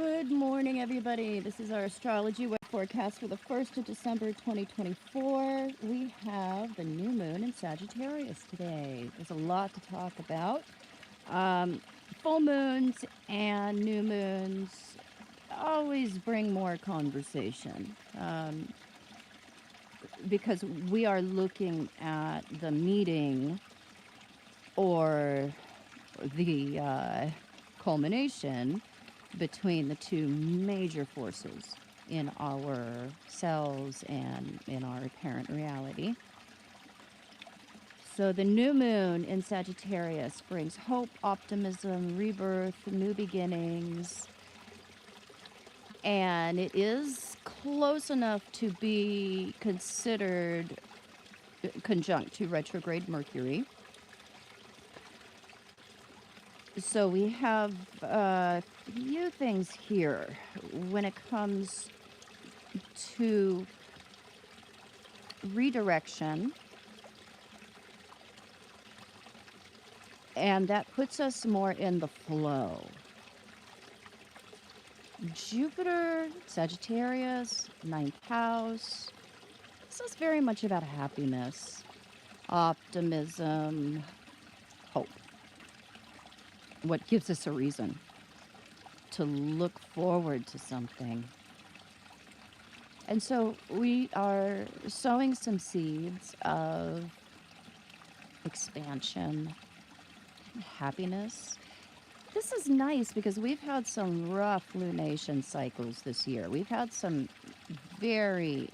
Good morning, everybody. This is our astrology weather forecast for the 1st of December 2024. We have the new moon in Sagittarius today. There's a lot to talk about. Um, Full moons and new moons always bring more conversation because we are looking at the meeting or the culmination between the two major forces in our cells and in our apparent reality. So the new moon in Sagittarius brings hope, optimism, rebirth, new beginnings, and it is close enough to be considered conjunct to retrograde Mercury. So we have a few things here when it comes to redirection, and that puts us more in the flow. Jupiter, Sagittarius, ninth house. This is very much about happiness, optimism, hope. What gives us a reason to look forward to something. And so we are sowing some seeds of expansion, happiness. This is nice because we've had some rough lunation cycles this year. We've had some very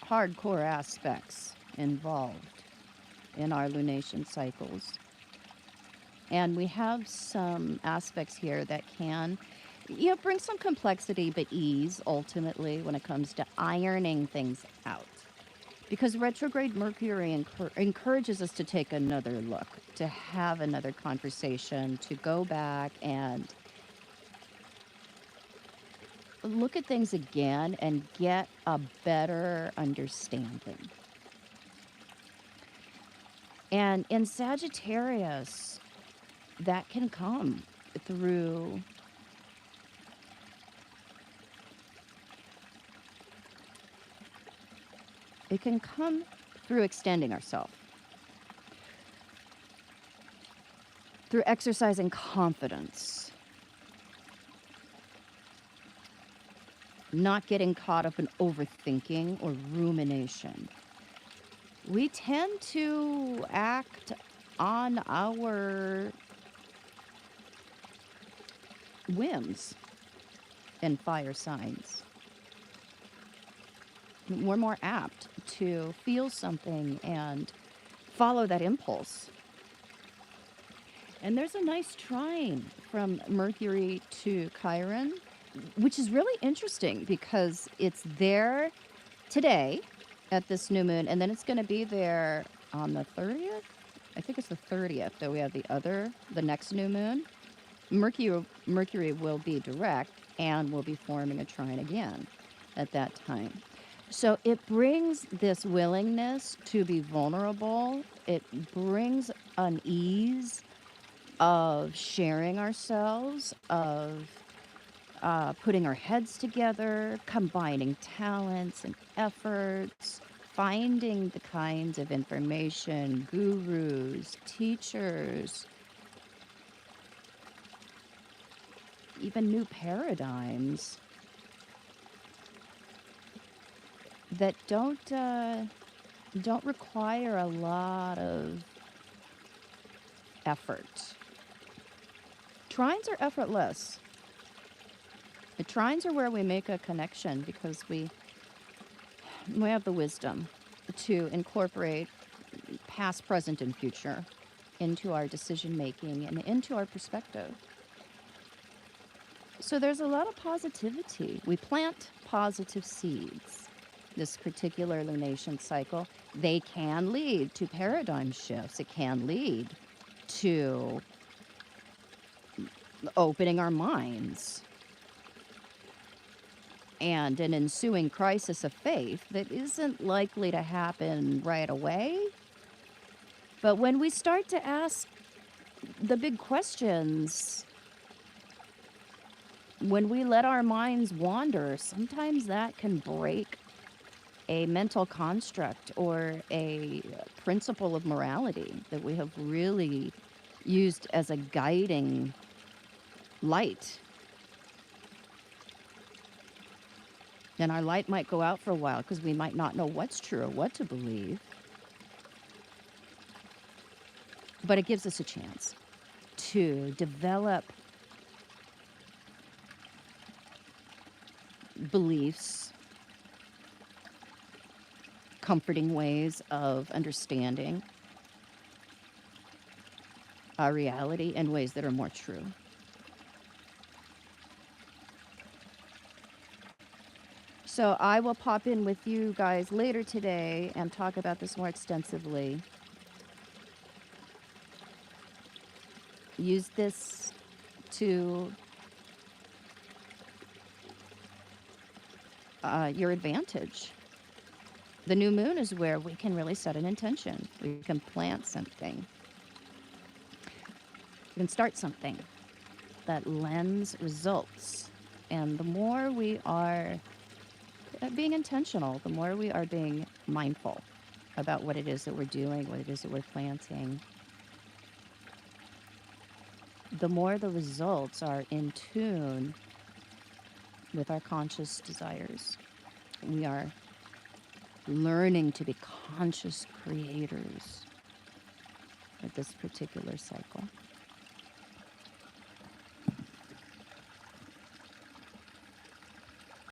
hardcore aspects involved in our lunation cycles. And we have some aspects here that can, bring some complexity but ease ultimately when it comes to ironing things out. Because retrograde Mercury encourages us to take another look, to have another conversation, to go back and look at things again and get a better understanding. And in Sagittarius, that can come through extending ourselves, through exercising confidence, not getting caught up in overthinking or rumination. We tend to act on our whims in fire signs. We're more apt to feel something and follow that impulse. And there's a nice trine from Mercury to Chiron, which is really interesting because it's there today at this new moon, and then it's going to be there on the 30th. I think it's the 30th that we have the next new moon. Mercury will be direct and will be forming a trine again at that time. So it brings this willingness to be vulnerable. It brings an ease of sharing ourselves, of putting our heads together, combining talents and efforts, finding the kinds of information, gurus, teachers, even new paradigms that don't require a lot of effort. Trines are effortless. The trines are where we make a connection because we have the wisdom to incorporate past, present, and future into our decision making and into our perspective. So there's a lot of positivity. We plant positive seeds. This particular lunation cycle, they can lead to paradigm shifts. It can lead to opening our minds and an ensuing crisis of faith that isn't likely to happen right away. But when we start to ask the big questions, when we let our minds wander, sometimes that can break a mental construct or a principle of morality that we have really used as a guiding light. And our light might go out for a while because we might not know what's true or what to believe, but it gives us a chance to develop beliefs, comforting ways of understanding our reality in ways that are more true. So I will pop in with you guys later today and talk about this more extensively. Use this to your advantage. The new moon is where we can really set an intention. We can plant something. We can start something that lends results. And the more we are being intentional, the more we are being mindful about what it is that we're doing, what it is that we're planting, the more the results are in tune with our conscious desires. We are learning to be conscious creators at this particular cycle.